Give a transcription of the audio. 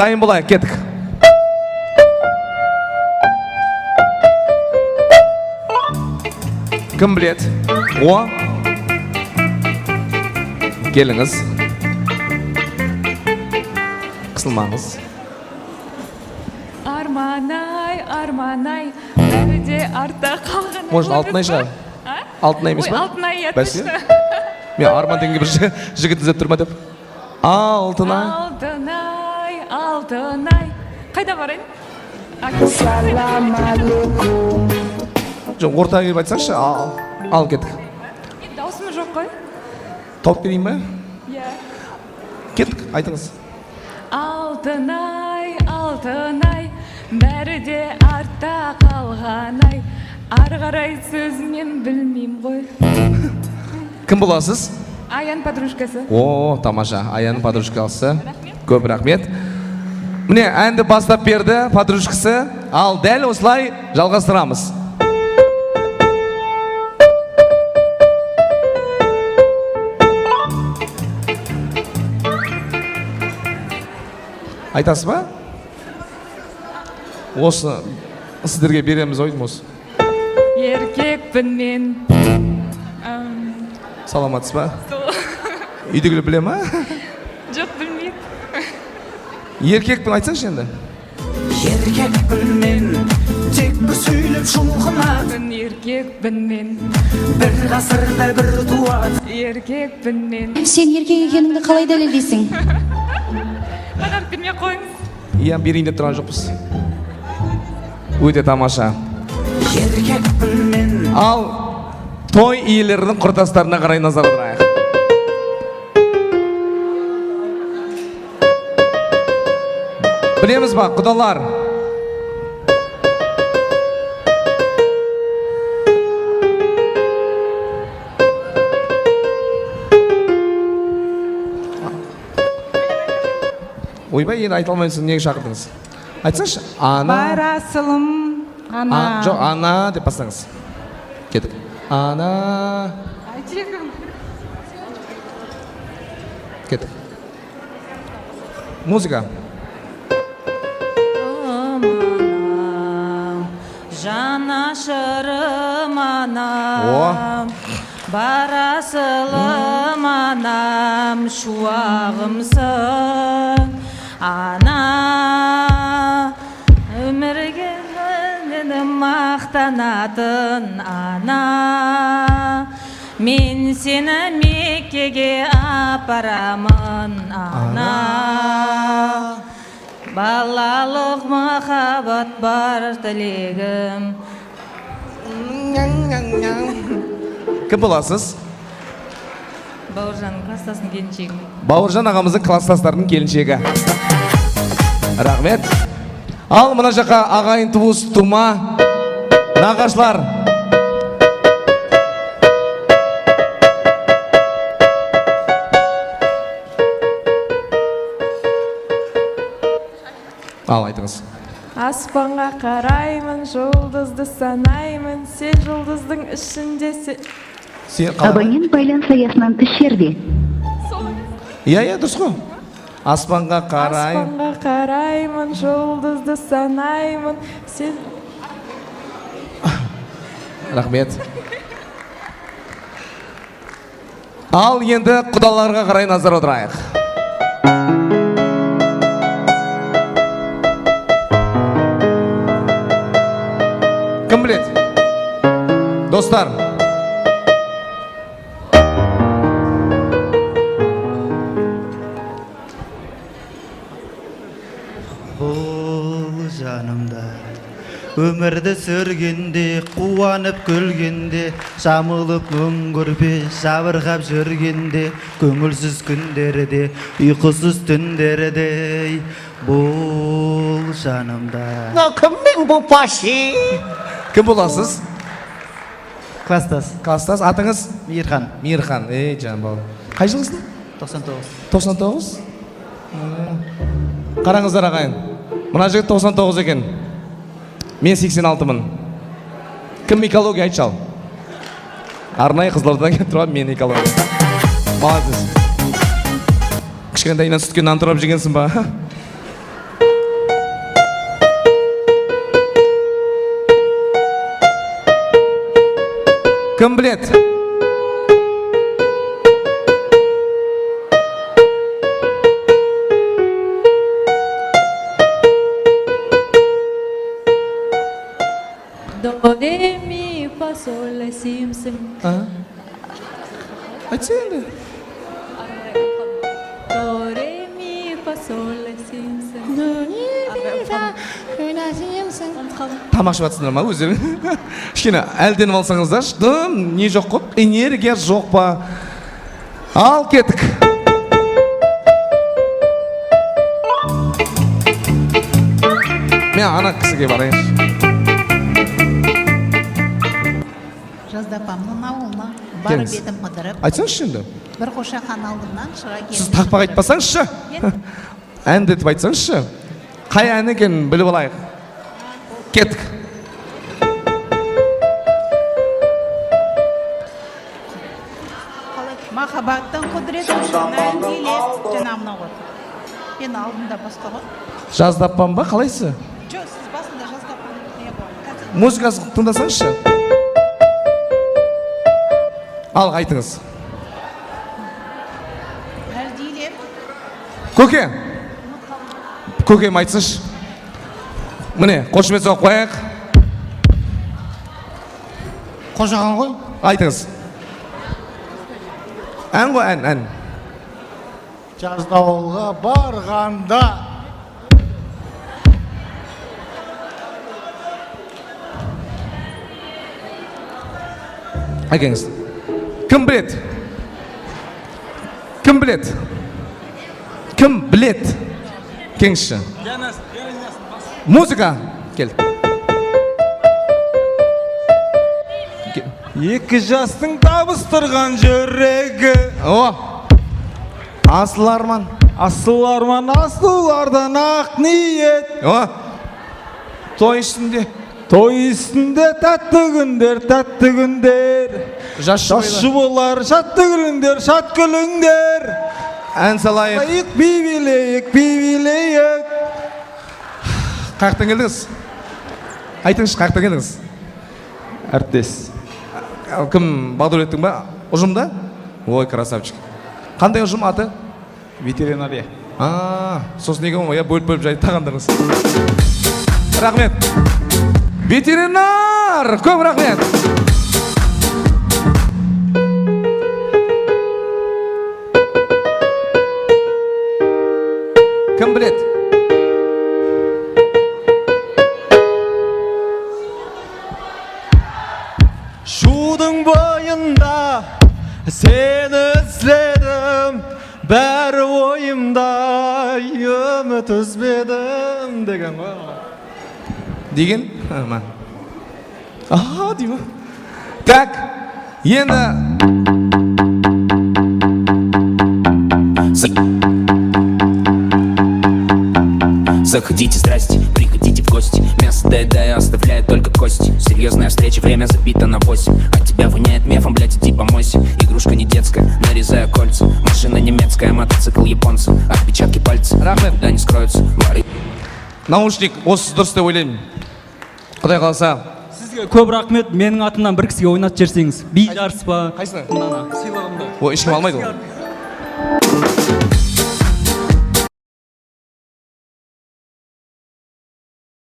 дайын болайық, кеттік. Кім білет? О? Келіңіз. Қысылмаңыз. Арманай, арманай, бәріде артта қалған. Может, Алтынай шығар? Алтынай емес Ой, па? Алтынай еді. Бәсе? Мен Арман дегенге бір жігіт іздеп тұрма деп. Алтынай. Алтынай, Алтынай. Қайда барайын? Салам алейкум. Жоқ, ортаға келіп айтсаңшы, ал кеттік. Даусым жоқ қой. Тауып берейін ба? Иә. Кеттік, айтыңыз. Алтынай, Алтынай, бәріде артта қалғанай. Ары қарай сөзінен білмейм ғой. Кім боласыз? Аян подружкасы. О, тамаша. Аяның подружкасы. Көп рахмет. Міне, әнді бастап берді подружкасы. Ал дәл осылай жалғастырамыз. Айтасыз ба? Осы сіздерге береміз ойдым осы. Еркекпін мен. Саламатсыз ба? Үйдегілер біле ма? Жоқ, білмейді. Еркекпін айтсаңшы енді. Еркекпін мен, тек бір сөйлеп шұлқынатын. Еркекпін мен. Бір ғасырда бір туат. Еркекпін мен. Сен еркек екеніңді қалай дәлелдейсің? Подарок бермей қойыңыз. Иә, берейін деп тұрған жоқпыз. Өте тамаша. Еркекпін мен. Ал той иелерінің құртастарына қарай назар аударайық. Білеміз ба, құдалар? Ойбай, енді айта алмайсың, неге шақырдыңыз? Айтсаңшы, ана... Барасылым, ана. Жоқ, ана деп бастаңыз. Кеттік. Ана... Кеттік. Музыка. Жанашырым анам, барасылым анам, шуағымсың ана, өмірге мені мақтанатын ана, мен сені Меккеге апарамын ана. Балалық махаббат бар тілегім. Кім боласыз? Бауыржанның кластасының келіншегі. Бауыржан ағамыздың класстастарының келіншегі. Рахмет. Ал мына жаққа ағайын туыс тума нағашылар. Ал айтыңыз. Аспанға қараймын, жұлдызды санаймын, сен жұлдыздың ішінде Сен қалай? Абонент байланыс аясынан тыс жерде. Иә, дұрыс қой. Аспанға қараймын. Аспанға қараймын, жұлдызды санаймын, сен... Рахмет. Ал енді құдаларға қарай назар аударайық. Кім біледі? Достар. Бұл жанымда өмірді сүргенде, қуанып күлгенде, жамылып мұң көрпе жабырғап жүргенде, көңілсіз күндерде, ұйқысыз түндерде, бұл жанымда. Кімнің бұл паши? Кім боласыз? Класстас. Класстас, атыңыз? Мейірхан. Мейірхан, жан бауыр. Қай жылғысың? 99. 99? Қараңыздар ағайын. Мына жігіт 99 екен. Мен 86-мын. Кім экология айтшы ал? Арнайы Қызылордадан келіп тұрған мен экология. Молодец. Кішкентайынан сүткен нан тұрап жегенсің ба? Кім білет? До, ре, ми, фа, соль, ля, си, си. Айтса енді. До, ре, ми, фа, соль, ля, си, си. Тамақ жатсыңдар ма өздері? Кішкене әлденіп алсаңыздаршы. Дым, не жоқ қой? Энергия жоқ па? Ал кеттік. Мен ана кісіге барайыншы. Жаздапамның ауылына барып Келіңіз. едім қыдырып, Айтсаңызшы енді. бір қошақан алдымнан шыға Сіз келдім. тақпақ айтпасаңызшы. Әндетіп айтсаңызшы. Қай ән екенін біліп алайық. Кеттік. Махаббаттың құдіреті үшін әндилеп, жаңа мынау ғой. Мен алдында басқа ғой. Жаздаппан ба? Қалайсы? Жоқ, сіз басында жаздапам не болады. Музыкасын тыңдасаңызшы. Ал, айтыңыз. Әндилеп, Көке. Көкем айтсыншы. Міне, қошемет соғып қояйық. Қожаған ғой. Айтыңыз. Ән ғой, ән. Жазда ауылға барғанда. Әкеңіз. Кім білет? Кім білет? Кім білет? Кеңші. Музыка. Кел. Екі жастың табыстырған жүрегі. О, асыл арман. Асыл арман асылардан ақ ниет. О, той үстінде. Той үстінде тәтті күндер, тәтті күндер. Жасы болар, шатты күліңдер, шат күліңдер. Ән салайық. Айық би билейік, би билейік. Қаяқтан келдіңіз? Айтыңыз, қаяқтан келдіңіз? Әртес. Кім, Бағдәулеттің ба? Ұжымда? Ой, красавчик. Қандай ұжым аты? Ветеринария. Сосын неге оңай, бөліп жайды тағандырыңыз. Рахмет. Ветеринар! Көп рахмет. Кім білет? Шудың бойында сені іздедім, бәрі ойымда, үміт үзбедім деген ғой. Деген? Ман. Деймі? Так, енді... Заходите, здрасте, приходите в гости. Мясо доедаю, оставляю только кости. Серьезная встреча, время забито на 8. От тебя воняет мефом, блядь, иди помойся. Игрушка не детская, нарезаю кольца. Машина немецкая, мотоцикл японца. Отпечатки пальцев, никуда не скроются. Наушник, осы дұрыс деп ойлаймын. Құдай қаласа. Сізге көп рахмет, менің атымнан бір кісіге ойнатып жіберсеңіз. Би жарыс па? Қайсына? Сыйлығымды. О, ешкім алмайды ол.